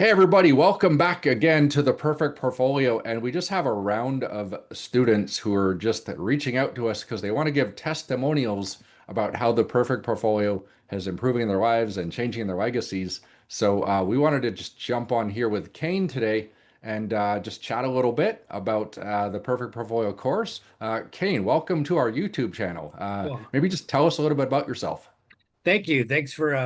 Hey everybody, welcome back again to the Perfect Portfolio. And we just have a round of students who are just reaching out to us because they want to give testimonials about how the Perfect Portfolio is improving their lives and changing their legacies. So we wanted to just jump on here with Kane today and just chat a little bit about the Perfect Portfolio course. Kane, welcome to our YouTube channel. Well, Maybe just tell us a little bit about yourself. thank you. Thanks for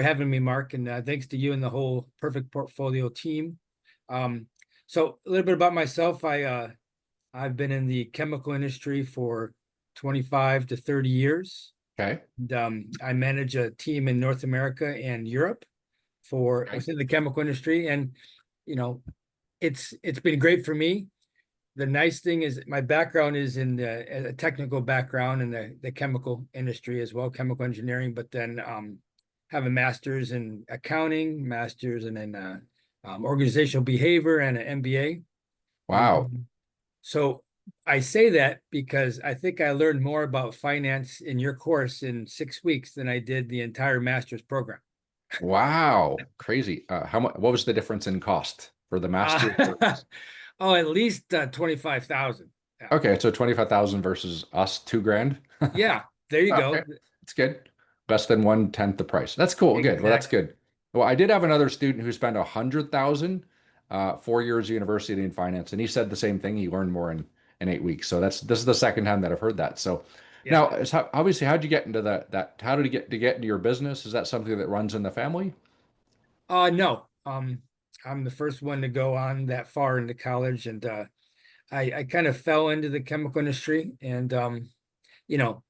having me, Mark, and thanks to you and the whole Perfect Portfolio team. Um, so a little bit about myself. I've been in the chemical industry for 25 to 30 years. Okay. And, I manage a team in North America and Europe for Okay. within the chemical industry, and you know, it's been great for me. The nice thing is my background is in a technical background in the chemical industry as well, chemical engineering, but then have a master's in accounting, master's in organizational behavior and an MBA. And Wow. so I say that because I think I learned more about finance in your course in 6 weeks than I did the entire master's program. Wow, crazy. How much, what was the difference in cost for the master's Uh, versus? oh, at least 25,000. Yeah. Okay, so 25,000 versus us 2 grand. Yeah, there you Okay, go. it's good. Less than 1/10 the price. That's cool. Good. Well, that's Exactly. good. Well, I did have another student who spent 100,000, 4 years university in finance, and he said the same thing. He learned more in 8 weeks. So this is the second time that I've heard that. So Yeah. now, obviously, how'd you get into that? How did you get into your business? Is that something that runs in the family? No. I'm the first one to go on that far into college, and I kind of fell into the chemical industry, and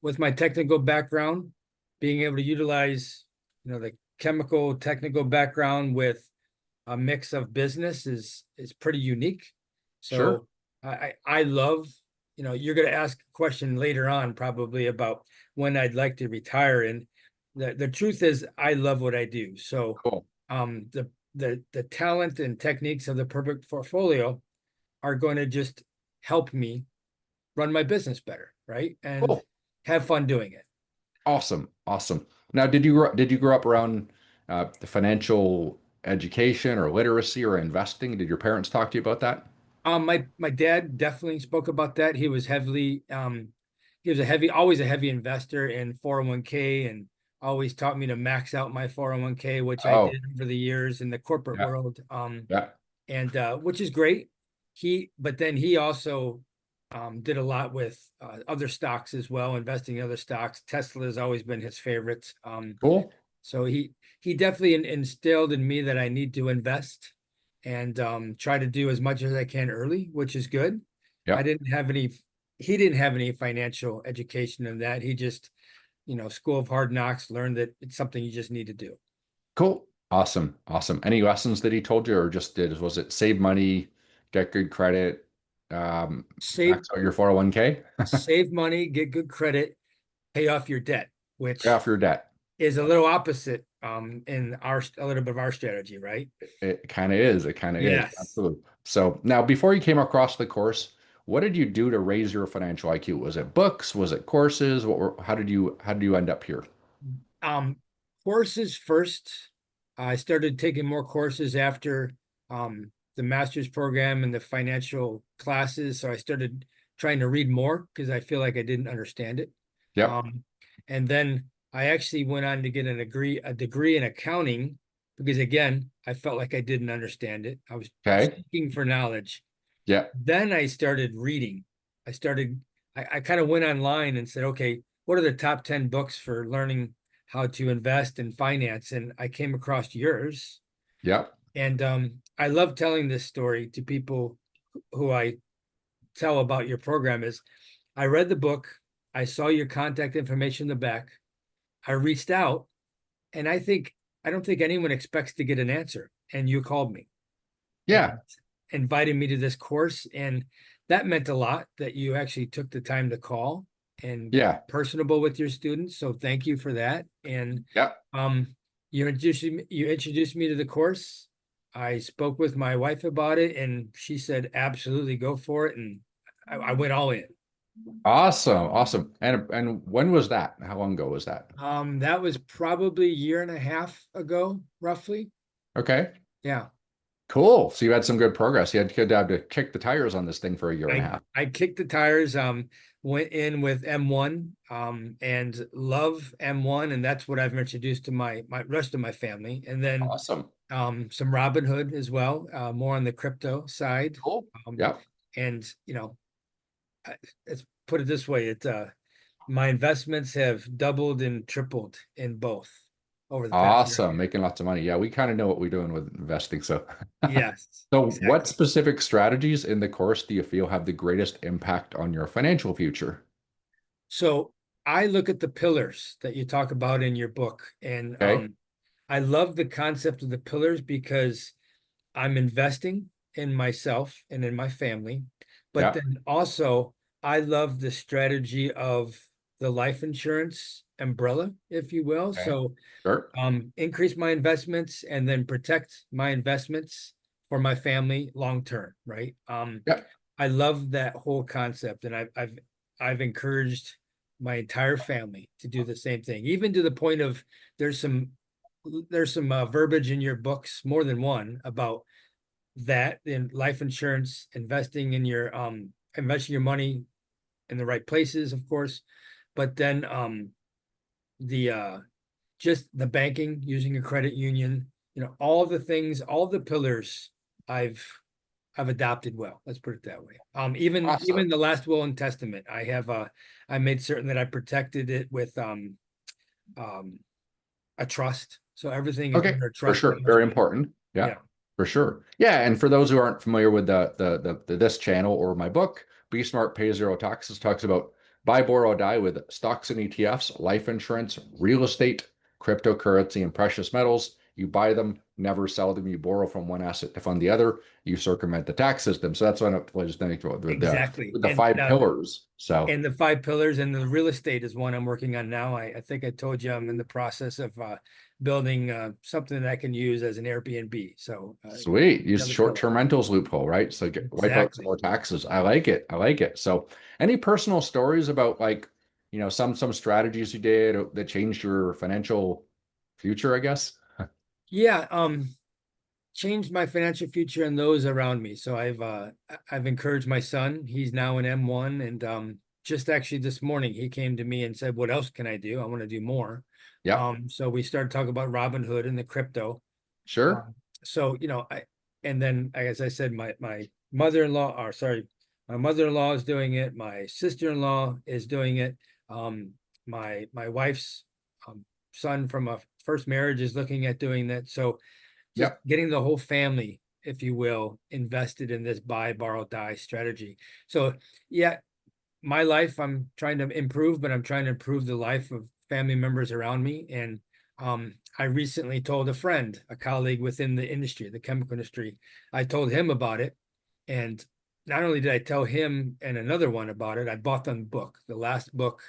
with my technical background, being able to utilize, the chemical technical background with a mix of business is pretty unique. Sure. So I love, you're going to ask a question later on probably about when I'd like to retire, and the truth is I love what I do. So Cool. the talent and techniques of the perfect portfolio are going to just help me run my business better, right? And Cool. have fun doing it. Awesome. Awesome. Now, did you grow up around the financial education or literacy or investing? Did your parents talk to you about that? My dad definitely spoke about that. He was always a heavy investor in 401k, and always taught me to max out my 401k, which I Oh, did over the years in the corporate yeah, world. yeah. And which is great. But then he also did a lot with other stocks as well, investing in other stocks. Tesla has always been his favorite. Cool. So he definitely instilled in me that I need to invest and try to do as much as I can early, which is good. I Yeah. didn't have any, he didn't have any financial education in that. He just, school of hard knocks, learned that it's something you just need to do. Cool. Awesome. Awesome. Any lessons that he told you, or just was it save money, get good credit, Save max out your 401k, save money, get good credit, pay off your debt, pay which off your debt? is a little opposite in a little bit of our strategy, right? It kind of is. It kind of is. Yes. Absolutely. So now, before you came across the course, what did you do to raise your financial IQ? Was it books? Was it courses? How did you end up here? Um, Courses first. I started taking more courses after the master's program and the financial classes. So I started trying to read more because I feel like I didn't understand it. Yep. Um, and then I actually went on to get a degree in accounting because again, I felt like I didn't understand it. I was Okay. seeking for knowledge. Yep. Then I started reading. I started, I kind of went online and said, okay, what are the top 10 books for learning how to invest in finance? And I came across yours. Yep. And I love telling this story to people who I tell about your program is I read the book, I saw your contact information in the back, I reached out, and I don't think anyone expects to get an answer. And you called me Yeah. and invited me to this course. And that meant a lot that you actually took the time to call and Yeah. personable with your students. So thank you for that. And Yep. um, you introduced me to the course. I spoke with my wife about it, and she said, absolutely go for it. And I went all in. Awesome. Awesome. And when was that? How long ago was that? That was probably a year and a half ago, roughly. Okay. Yeah. Cool. So you had some good progress. You had to kick the tires on this thing for a year and a half. I kicked the tires, went in with M1, and love M1, and that's what I've introduced to my rest of my family. And then Awesome. some Robinhood as well, more on the crypto side. Cool. Um, Yeah. and let's put it this way, my investments have doubled and tripled in both over the past year and a Awesome. half. Making lots of money. Yeah, we kind of know what we're doing with investing. So, Yes, so what exactly. specific strategies in the course do you feel have the greatest impact on your financial future? So I look at the pillars that you talk about in your book, and Okay. I love the concept of the pillars because I'm investing in myself and in my family, but Yeah. then also I love the strategy of the life insurance umbrella, if you will. Okay. So Sure. increase my investments and then protect my investments for my family long term, right? Yeah. I love that whole concept, and I've encouraged my entire family to do the same thing, even to the point of there's some there's some verbiage in your books, more than one, about that in life insurance, investing your money in the right places, of course, but then the just the banking, using a credit union, all the things, all the pillars I've I've adopted well. Let's put it that way. Even Awesome. the last will and testament, I made certain that I protected it with um a trust. So everything is Okay, under a for trust sure. that goes Very back. important. Yeah, Yeah, for sure. Yeah, and for those who aren't familiar with the this channel or my book, Be Smart, Pay Zero Taxes talks about buy, borrow, die with stocks and ETFs, life insurance, real estate, cryptocurrency, and precious metals. You buy them, never sell them. You borrow from one asset to fund the other. You circumvent the tax system. So that's what I was thinking about exactly. with the five pillars. So And the five pillars and the real estate is one I'm working on now. I think I told you I'm in the process of building something that I can use as an Airbnb. So sweet. Use another pillar. short-term rentals loophole, right? So wipe out some Exactly. more taxes. I like it. I like it. So any personal stories about like, some strategies you did that changed your financial future, I guess? Yeah, changed my financial future and those around me. So I've encouraged my son. He's now in M1, and just actually this morning he came to me and said, "What else can I do? I want to do more." Yep. So we started talking about Robinhood and the crypto. Sure. Um, so and then as I said, my mother-in-law, or sorry, my mother-in-law is doing it. My sister-in-law is doing it. Um, my wife's son from a first marriage is looking at doing that. So just Yep. getting the whole family, if you will, invested in this buy, borrow, die strategy. So yeah, my life I'm trying to improve, but I'm trying to improve the life of family members around me. And I recently told a friend, a colleague within the industry, the chemical industry, I told him about it. And not only did I tell him and another one about it, I bought them the book, the last book,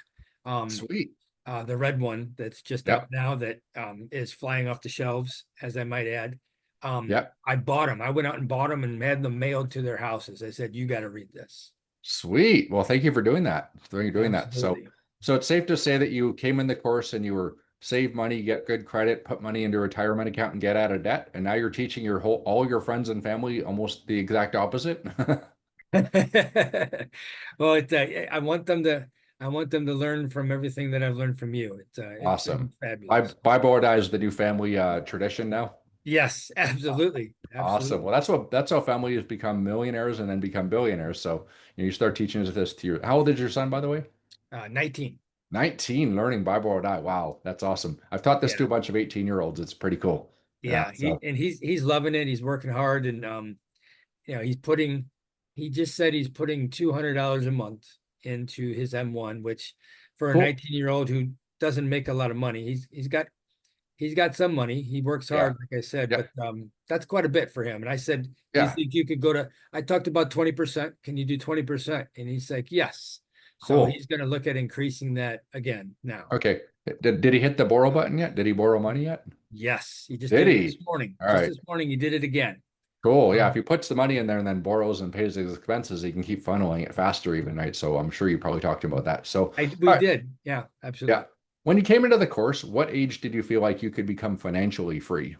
um, Sweet. the red one that's just out Yep. now that is flying off the shelves, as I might add. Yep. I bought them. I went out and bought them and had them mailed to their houses. I said, "You got to read this." Sweet. Well, thank you for doing that. Doing that. Absolutely. So it's safe to say that you came in the course and you were save money, get good credit, put money into a retirement account and get out of debt. And now you're teaching all your friends and family almost the exact opposite. Well, I want them to learn from everything that I've learned from you. It's been Awesome. fabulous. Bible or die is the new family tradition now. Yes, absolutely. Awesome. Well, Absolutely. that's how families become millionaires and then become billionaires. So you start teaching this to your. How old is your son, by the way? 19. 19, learning Bible or die. Wow, that's awesome. I've taught this to a Yeah. bunch of 18-year-olds. It's pretty cool. Yeah. Yeah. So He's loving it. He's working hard, and he just said he's putting $200 a month into his M1, which for a cool. 19-year-old who doesn't make a lot of money, he's got some money. He works Yeah. hard, like I said, Yeah. but that's quite a bit for him. And I said, "Do you Yeah. think you could go to?" I talked about 20%. Can you do 20%? And he's like, "Yes." So Cool. he's going to look at increasing that again now. Okay. Did he hit the borrow button yet? Did he borrow money yet? Yes, he just Did did it this he? morning. All Just right. this morning, he did it again. Cool. Yeah. If Um, he puts the money in there and then borrows and pays his expenses, he can keep funneling it faster even, right? So I'm sure you probably talked about that. So, we all right. did, yeah, Yeah. absolutely. When you came into the course, what age did you feel like you could become financially free?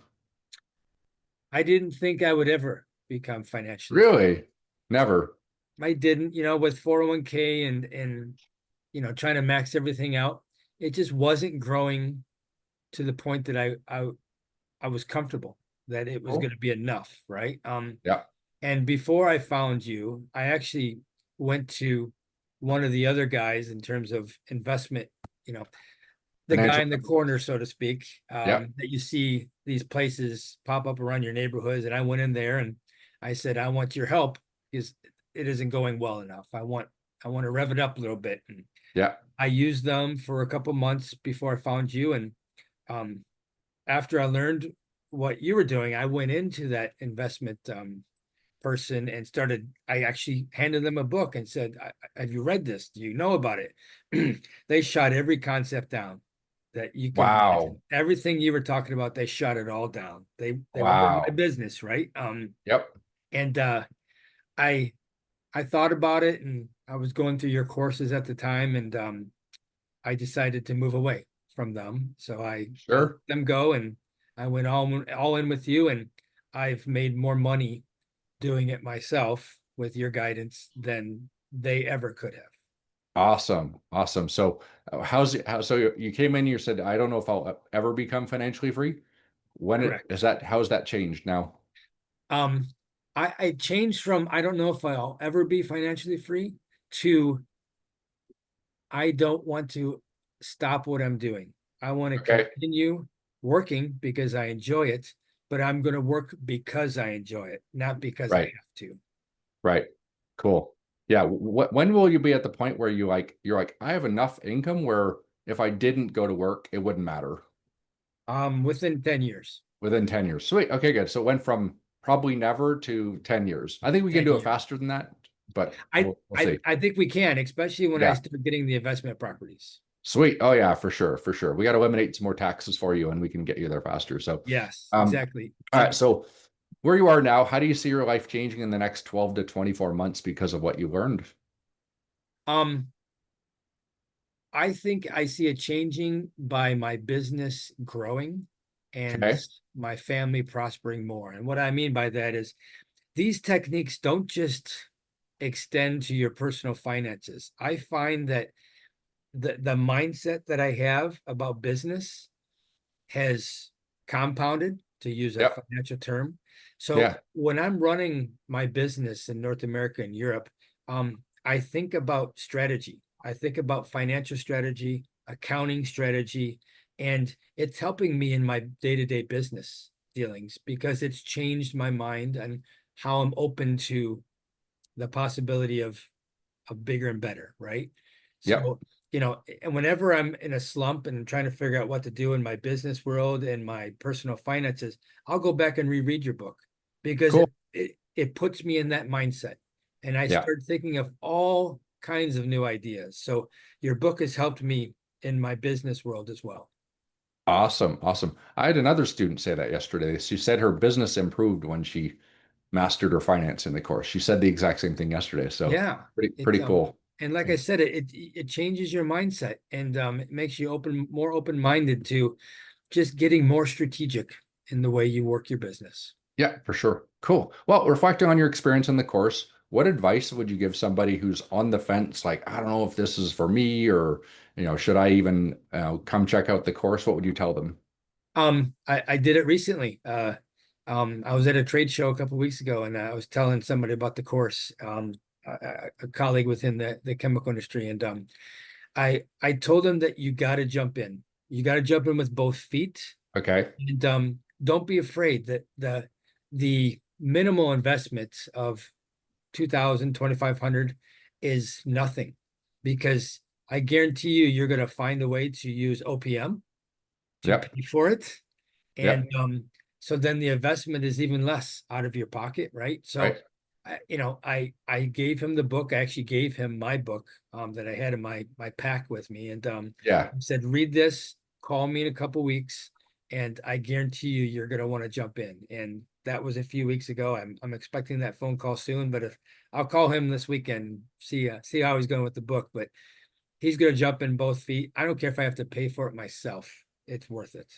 I didn't think I would ever become financially free. Really? Never. I didn't, with 401k and trying to max everything out. It just wasn't growing to the point that I was comfortable that it was going Cool. to be enough, right? Yeah. And before I found you, I actually went to one of the other guys in terms of investment, you know, the guy Financial. in the corner, so to speak, Yeah. that you see these places pop up around your neighborhoods. And I went in there and I said, I want your help because it isn't going well enough. I want to rev it up a little bit. And Yeah. I used them for a couple months before I found you. And um, after I learned what you were doing, I went into that investment person and I actually handed them a book and said, have you read this? Do you know about it? They shot every concept down that you could Wow. imagine. Everything you were talking about, they shot it all down. They were in my Wow. business, right? Yep. And I I thought about it and I was going through your courses at the time and I decided to move away from them. So I let Sure. them go and I went all in with you and I've made more money doing it myself with your guidance than they ever could have. Awesome. Awesome. So so you came in, you said, I don't know if I'll ever become financially free. Is Correct. that, how's that changed now? Um, I changed from I don't know if I'll ever be financially free to I don't want to stop what I'm doing. I want to Okay. continue working because I enjoy it, but I'm going to work because I enjoy it, not because I Right. have to. Right. Cool. Yeah. When will you be at the point where you're like, I have enough income where if I didn't go to work, it wouldn't matter Within 10 years, within 10 years? Sweet. Okay, good. So it went from probably never to 10 years. I think we can 10 do it years. faster than that, but I we'll I see. I think we can, especially when I Yeah. start getting the investment properties. Sweet. Oh yeah, for sure. For sure. We got to eliminate some more taxes for you and we can get you there faster. So, Yes, um, exactly. all right. So where you are now, how do you see your life changing in the next 12 to 24 months because of what you learned? Um, I think I see it changing by my business growing and Okay. my family prospering more. And what I mean by that is these techniques don't just extend to your personal finances. I find that the mindset that I have about business has compounded, to use a Yep. financial term. So Yeah. when I'm running my business in North America and Europe, I think about strategy. I think about financial strategy, accounting strategy, and it's helping me in my day-to-day business dealings because it's changed my mind and how I'm open to the possibility of bigger and better, right? Yep. So, and whenever I'm in a slump and I'm trying to figure out what to do in my business world and my personal finances, I'll go back and reread your book because Cool. it puts me in that mindset. And I Yeah. start thinking of all kinds of new ideas. So your book has helped me in my business world as well. Awesome. Awesome. I had another student say that yesterday. She said her business improved when she mastered her finance in the course. She said the exact same thing yesterday. So Yeah. pretty cool. And like I said, it changes your mindset and it makes you more open-minded to just getting more strategic in the way you work your business. Yeah, for sure. Cool. Well, reflecting on your experience in the course, what advice would you give somebody who's on the fence, like, I don't know if this is for me or, should I even come check out the course? What would you tell them? I did it recently. I was at a trade show a couple of weeks ago, and I was telling somebody about the course, a colleague within the chemical industry, and I told them that you got to jump in. You got to jump in with both feet, Okay. and don't be afraid that the minimal investment of 2,000, 2,500 is nothing because I guarantee you're going to find a way to use OPM to Yep. pay for it. And Yep. so then the investment is even less out of your pocket, right? So, Right. I gave him the book. I actually gave him my book that I had in my pack with me, and Yeah, I said, read this. Call me in a couple weeks, and I guarantee you're going to want to jump in. And that was a few weeks ago. I'm expecting that phone call soon, but if I'll call him this weekend, see how he's going with the book. But he's going to jump in both feet. I don't care if I have to pay for it myself. It's worth it.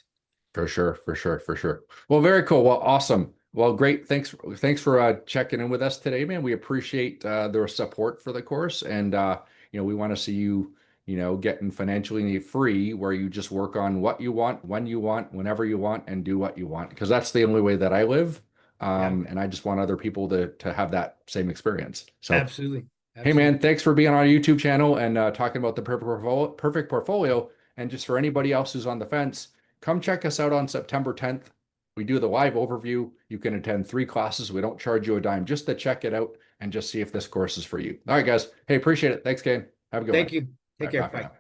for sure. For sure. For sure. Well, very cool. Well, awesome. Well, great. Thanks for checking in with us today, man. We appreciate the support for the course, and we want to see you, getting financially free, where you just work on what you want, when you want, whenever you want, and do what you want, because that's the only way that I live. Yeah, And I just want other people to have that same experience. So, absolutely. hey, man, Absolutely. thanks for being on our YouTube channel and talking about the perfect portfolio. And just for anybody else who's on the fence, come check us out on September 10th. We do the live overview. You can attend 3 classes. We don't charge you a dime just to check it out and just see if this course is for you. All right, guys. Hey, appreciate it. Thanks, Kane. Have a good one. Thank you. All Take right, care. bye for Bye. now.